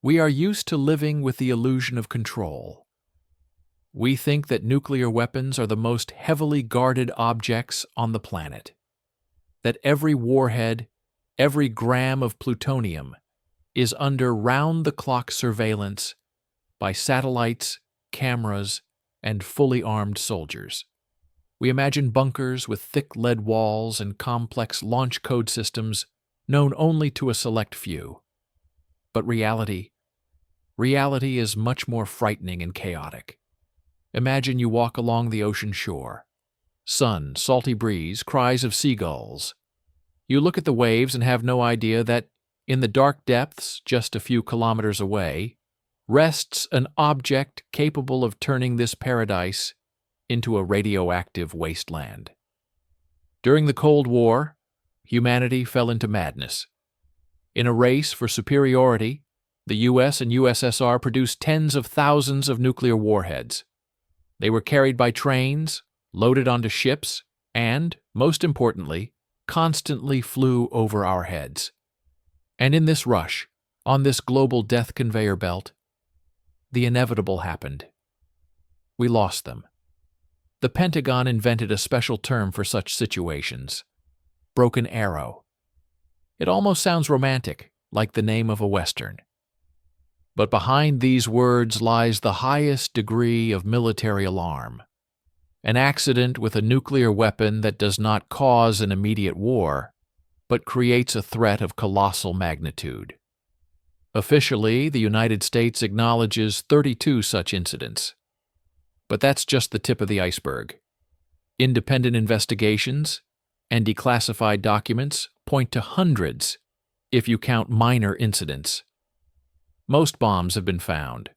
We are used to living with the illusion of control. We think that nuclear weapons are the most heavily guarded objects on the planet, that every warhead, every gram of plutonium is under round-the-clock surveillance by satellites, cameras, and fully armed soldiers. We imagine bunkers with thick lead walls and complex launch code systems known only to a select few. But reality is much more frightening and chaotic. Imagine you walk along the ocean shore. Sun, salty breeze, cries of seagulls. You look at the waves and have no idea that, in the dark depths just a few kilometers away, rests an object capable of turning this paradise into a radioactive wasteland. During the Cold War, humanity fell into madness. In a race for superiority, the US and USSR produced tens of thousands of nuclear warheads. They were carried by trains, loaded onto ships, and, most importantly, constantly flew over our heads. And in this rush, on this global death conveyor belt, the inevitable happened. We lost them. The Pentagon invented a special term for such situations: broken arrow. It almost sounds romantic, like the name of a Western. But behind these words lies the highest degree of military alarm. An accident with a nuclear weapon that does not cause an immediate war, but creates a threat of colossal magnitude. Officially, the United States acknowledges 32 such incidents. But that's just the tip of the iceberg. Independent investigations and declassified documents point to hundreds if you count minor incidents. Most bombs have been found.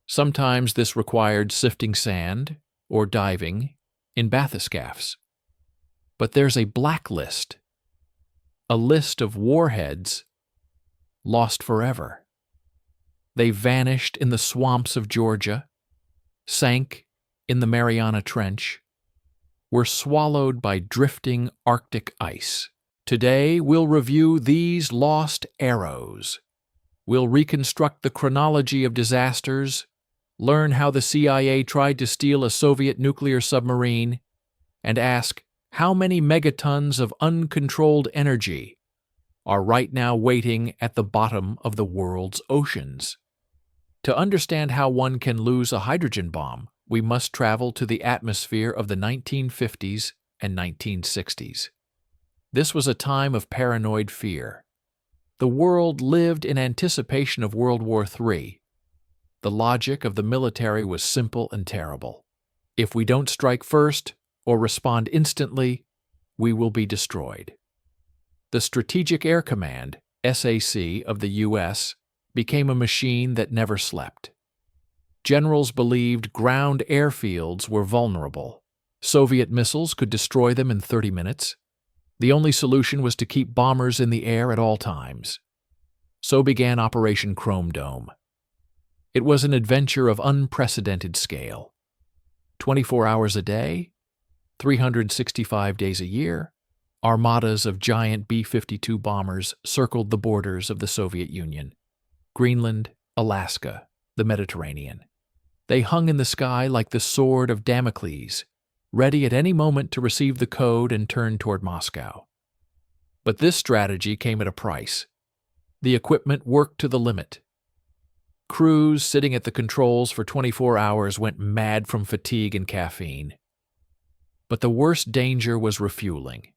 Sometimes this required sifting sand or diving in bathyscaphs. But there's a blacklist, a list of warheads lost forever. They vanished in the swamps of Georgia, sank in the Mariana Trench, were swallowed by drifting Arctic ice. Today, we'll review these lost arrows. We'll reconstruct the chronology of disasters, learn how the CIA tried to steal a Soviet nuclear submarine, and ask how many megatons of uncontrolled energy are right now waiting at the bottom of the world's oceans. To understand how one can lose a hydrogen bomb, we must travel to the atmosphere of the 1950s and 1960s. This was a time of paranoid fear. The world lived in anticipation of World War III. The logic of the military was simple and terrible. If we don't strike first or respond instantly, we will be destroyed. The Strategic Air Command, SAC, of the U.S. became a machine that never slept. Generals believed ground airfields were vulnerable. Soviet missiles could destroy them in 30 minutes. The only solution was to keep bombers in the air at all times. So began Operation Chrome Dome. It was an adventure of unprecedented scale. 24 hours a day, 365 days a year, armadas of giant B-52 bombers circled the borders of the Soviet Union. Greenland, Alaska, the Mediterranean. They hung in the sky like the sword of Damocles, ready at any moment to receive the code and turn toward Moscow. But this strategy came at a price. The equipment worked to the limit. Crews sitting at the controls for 24 hours went mad from fatigue and caffeine. But the worst danger was refueling.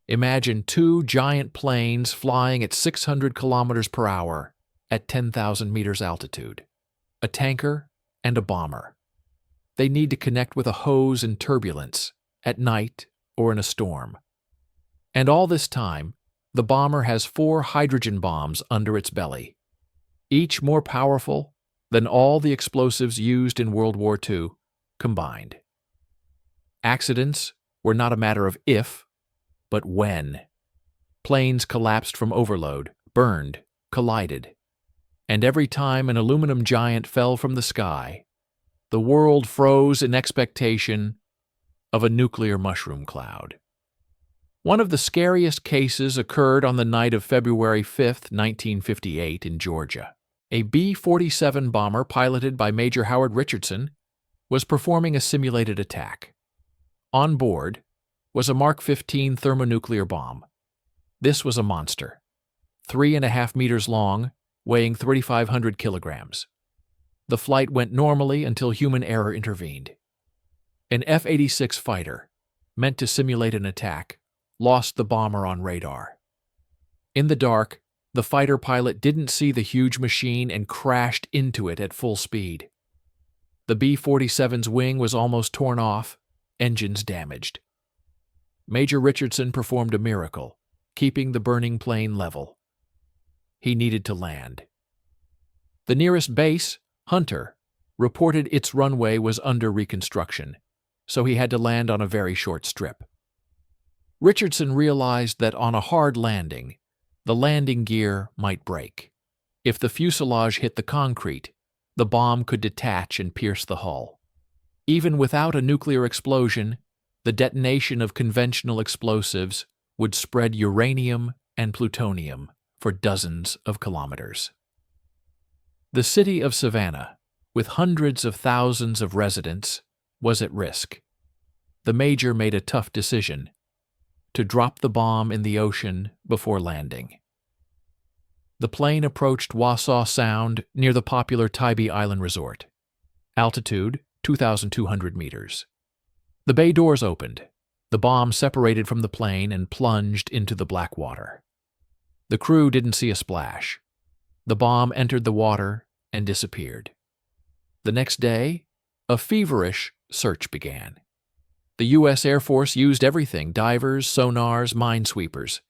Imagine two giant planes flying at 600 kilometers per hour at 10,000 meters altitude, a tanker and a bomber. They need to connect with a hose in turbulence, at night or in a storm. And all this time, the bomber has 4 hydrogen bombs under its belly, each more powerful than all the explosives used in World War II combined. Accidents were not a matter of if, but when. Planes collapsed from overload, burned, collided. And every time an aluminum giant fell from the sky, the world froze in expectation of a nuclear mushroom cloud. One of the scariest cases occurred on the night of February 5, 1958, in Georgia. A B-47 bomber piloted by Major Howard Richardson was performing a simulated attack. On board was a Mark 15 thermonuclear bomb. This was a monster, 3.5 meters long, weighing 3,500 kilograms. The flight went normally until human error intervened. An F-86 fighter, meant to simulate an attack, lost the bomber on radar. In the dark, the fighter pilot didn't see the huge machine and crashed into it at full speed. The B-47's wing was almost torn off, engines damaged. Major Richardson performed a miracle, keeping the burning plane level. He needed to land. The nearest base, Hunter, reported its runway was under reconstruction, so he had to land on a very short strip. Richardson realized that on a hard landing, the landing gear might break. If the fuselage hit the concrete, the bomb could detach and pierce the hull. Even without a nuclear explosion, the detonation of conventional explosives would spread uranium and plutonium for dozens of kilometers. The city of Savannah, with hundreds of thousands of residents, was at risk. The major made a tough decision: to drop the bomb in the ocean before landing. The plane approached Wassaw Sound near the popular Tybee Island resort. Altitude, 2,200 meters. The bay doors opened. The bomb separated from the plane and plunged into the black water. The crew didn't see a splash. The bomb entered the water and disappeared. The next day, a feverish search began. The U.S. Air Force used everything: divers, sonars, minesweepers.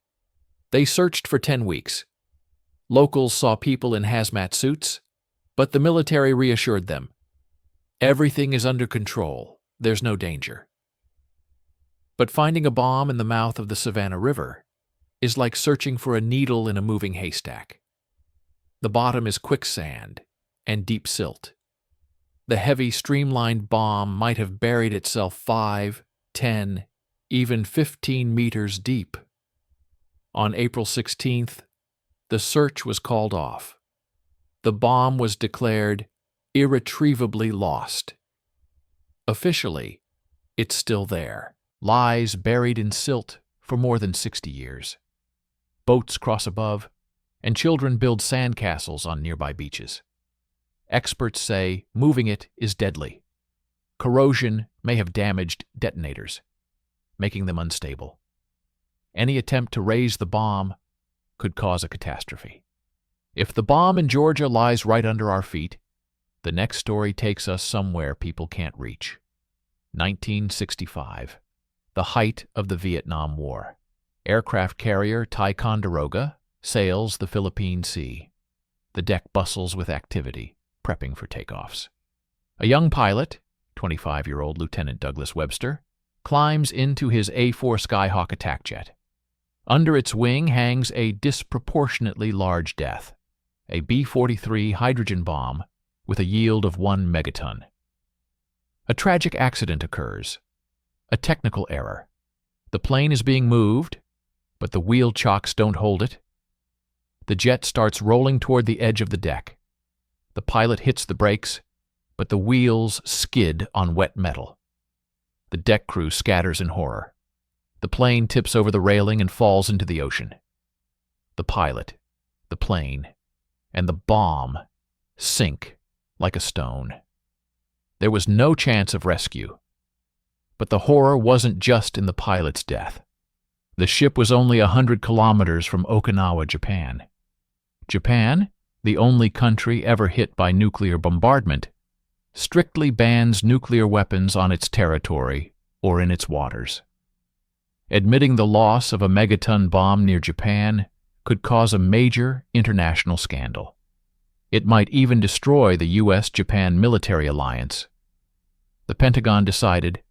They searched for 10 weeks. Locals saw people in hazmat suits, but the military reassured them. Everything is under control. There's no danger. But finding a bomb in the mouth of the Savannah River is like searching for a needle in a moving haystack. The bottom is quicksand and deep silt. The heavy, streamlined bomb might have buried itself 5, 10, even 15 meters deep. On April 16th, the search was called off. The bomb was declared irretrievably lost. Officially, it's still there, lies buried in silt for more than 60 years. Boats cross above, and children build sandcastles on nearby beaches. Experts say moving it is deadly. Corrosion may have damaged detonators, making them unstable. Any attempt to raise the bomb could cause a catastrophe. If the bomb in Georgia lies right under our feet, the next story takes us somewhere people can't reach. 1965, the height of the Vietnam War. Aircraft carrier Ticonderoga sails the Philippine Sea. The deck bustles with activity, prepping for takeoffs. A young pilot, 25-year-old Lieutenant Douglas Webster, climbs into his A-4 Skyhawk attack jet. Under its wing hangs a disproportionately large death, a B-43 hydrogen bomb with a yield of 1 megaton. A tragic accident occurs. A technical error. The plane is being moved, but the wheel chocks don't hold it. The jet starts rolling toward the edge of the deck. The pilot hits the brakes, but the wheels skid on wet metal. The deck crew scatters in horror. The plane tips over the railing and falls into the ocean. The pilot, the plane, and the bomb sink like a stone. There was no chance of rescue. But the horror wasn't just in the pilot's death. The ship was only 100 kilometers from Okinawa, Japan. Japan, the only country ever hit by nuclear bombardment, strictly bans nuclear weapons on its territory or in its waters. Admitting the loss of a megaton bomb near Japan could cause a major international scandal. It might even destroy the U.S.-Japan military alliance. The Pentagon decided,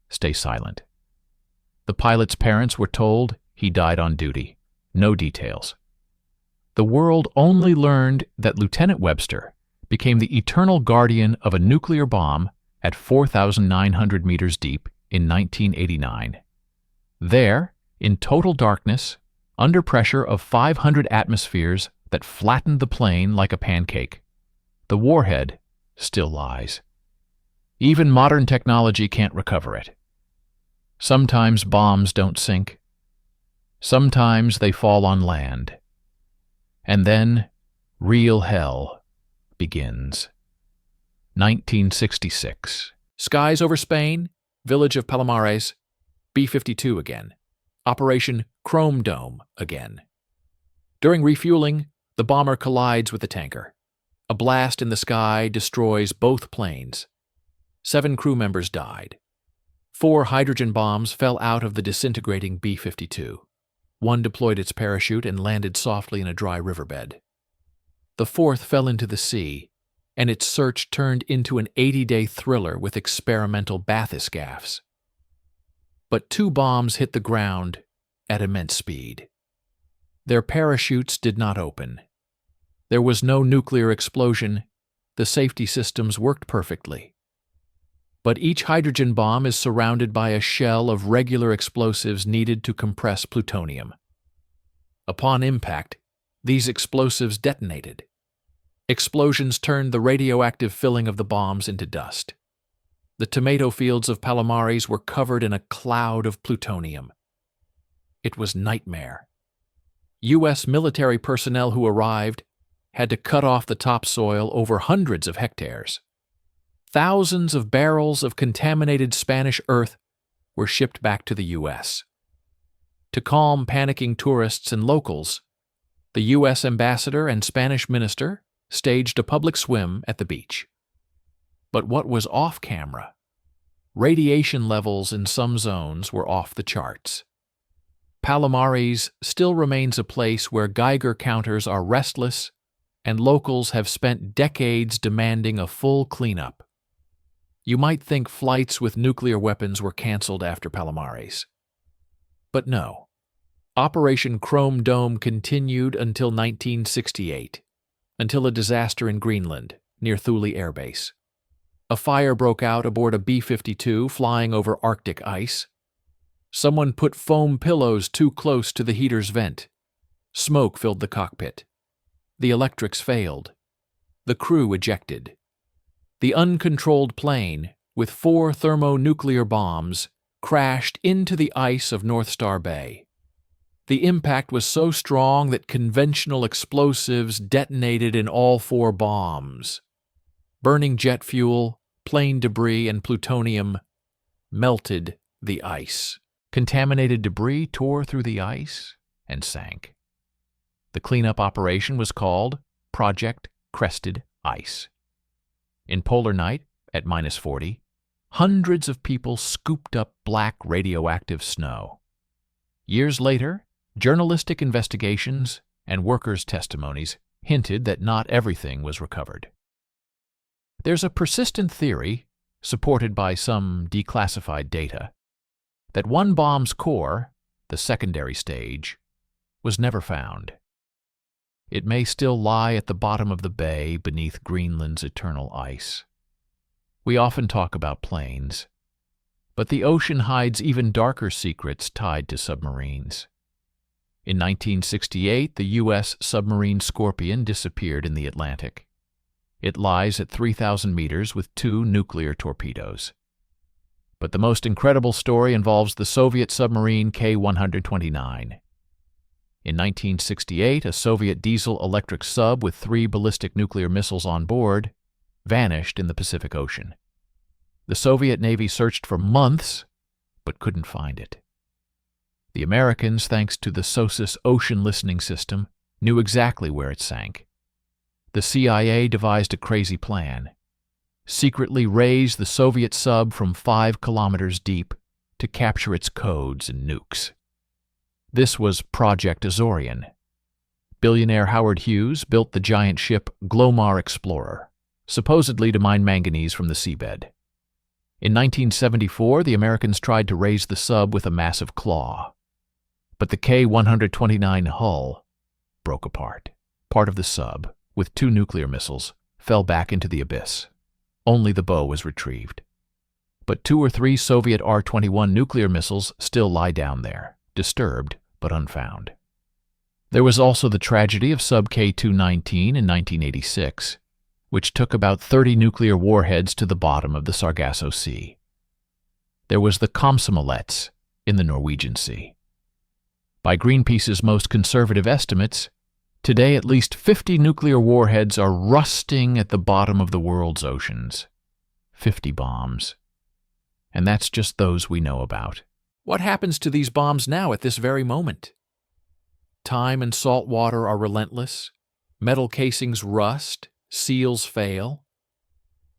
stay silent. The pilot's parents were told he died on duty. No details. The world only learned that Lieutenant Webster became the eternal guardian of a nuclear bomb at 4,900 meters deep in 1989. There, In total darkness, under pressure of 500 atmospheres that flattened the plane like a pancake, the warhead still lies. Even modern technology can't recover it. Sometimes bombs don't sink. Sometimes they fall on land. And then real hell begins. 1966. Skies over Spain, village of Palomares, B-52 again. Operation Chrome Dome again. During refueling, the bomber collides with the tanker. A blast in the sky destroys both planes. 7 crew members died. 4 hydrogen bombs fell out of the disintegrating B-52. 1 deployed its parachute and landed softly in a dry riverbed. The 4th fell into the sea, and its search turned into an 80-day thriller with experimental bathyscaphs. But 2 bombs hit the ground at immense speed. Their parachutes did not open. There was no nuclear explosion. The safety systems worked perfectly. But each hydrogen bomb is surrounded by a shell of regular explosives needed to compress plutonium. Upon impact, these explosives detonated. Explosions turned the radioactive filling of the bombs into dust. The tomato fields of Palomares were covered in a cloud of plutonium. It was nightmare. U.S. military personnel who arrived had to cut off the topsoil over hundreds of hectares. Thousands of barrels of contaminated Spanish earth were shipped back to the U.S. To calm panicking tourists and locals, the U.S. ambassador and Spanish minister staged a public swim at the beach. But what was off camera? Radiation levels in some zones were off the charts. Palomares still remains a place where Geiger counters are restless, and locals have spent decades demanding a full cleanup. You might think flights with nuclear weapons were canceled after Palomares. But no. Operation Chrome Dome continued until 1968, until a disaster in Greenland, near Thule Air Base. A fire broke out aboard a B-52 flying over Arctic ice. Someone put foam pillows too close to the heater's vent. Smoke filled the cockpit. The electrics failed. The crew ejected. The uncontrolled plane, with 4 thermonuclear bombs, crashed into the ice of North Star Bay. The impact was so strong that conventional explosives detonated in all 4 bombs. Burning jet fuel, plane debris, and plutonium melted the ice. Contaminated debris tore through the ice and sank. The cleanup operation was called Project Crested Ice. In polar night, at -40, hundreds of people scooped up black radioactive snow. Years later, journalistic investigations and workers' testimonies hinted that not everything was recovered. There's a persistent theory, supported by some declassified data, that one bomb's core, the secondary stage, was never found. It may still lie at the bottom of the bay beneath Greenland's eternal ice. We often talk about planes, but the ocean hides even darker secrets tied to submarines. In 1968, the U.S. submarine Scorpion disappeared in the Atlantic. It lies at 3,000 meters with 2 nuclear torpedoes. But the most incredible story involves the Soviet submarine K-129. In 1968, a Soviet diesel-electric sub with 3 ballistic nuclear missiles on board vanished in the Pacific Ocean. The Soviet Navy searched for months, but couldn't find it. The Americans, thanks to the SOSUS ocean listening system, knew exactly where it sank. The CIA devised a crazy plan: secretly raise the Soviet sub from 5 kilometers deep to capture its codes and nukes. This was Project Azorian. Billionaire Howard Hughes built the giant ship Glomar Explorer, supposedly to mine manganese from the seabed. In 1974, the Americans tried to raise the sub with a massive claw. But the K-129 hull broke apart. Part of the sub, with 2 nuclear missiles, fell back into the abyss. Only the bow was retrieved. But 2 or 3 Soviet R-21 nuclear missiles still lie down there, disturbed but unfound. There was also the tragedy of Sub K-219 in 1986, which took about 30 nuclear warheads to the bottom of the Sargasso Sea. There was the Komsomolets in the Norwegian Sea. By Greenpeace's most conservative estimates, today at least 50 nuclear warheads are rusting at the bottom of the world's oceans. 50 bombs. And that's just those we know about. What happens to these bombs now at this very moment? Time and salt water are relentless. Metal casings rust. Seals fail.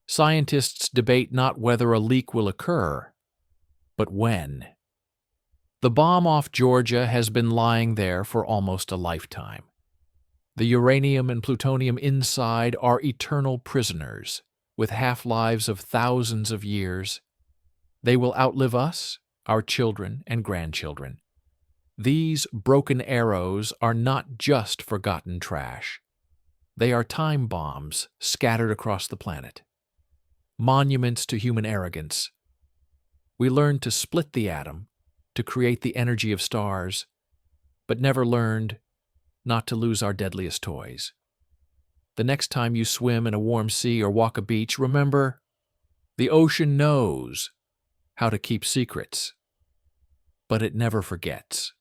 Scientists debate not whether a leak will occur, but when. The bomb off Georgia has been lying there for almost a lifetime. The uranium and plutonium inside are eternal prisoners, with half-lives of thousands of years. They will outlive us, our children and grandchildren. These broken arrows are not just forgotten trash. They are time bombs scattered across the planet. Monuments to human arrogance. We learned to split the atom, to create the energy of stars, but never learned not to lose our deadliest toys. The next time you swim in a warm sea or walk a beach, remember, the ocean knows how to keep secrets, but it never forgets.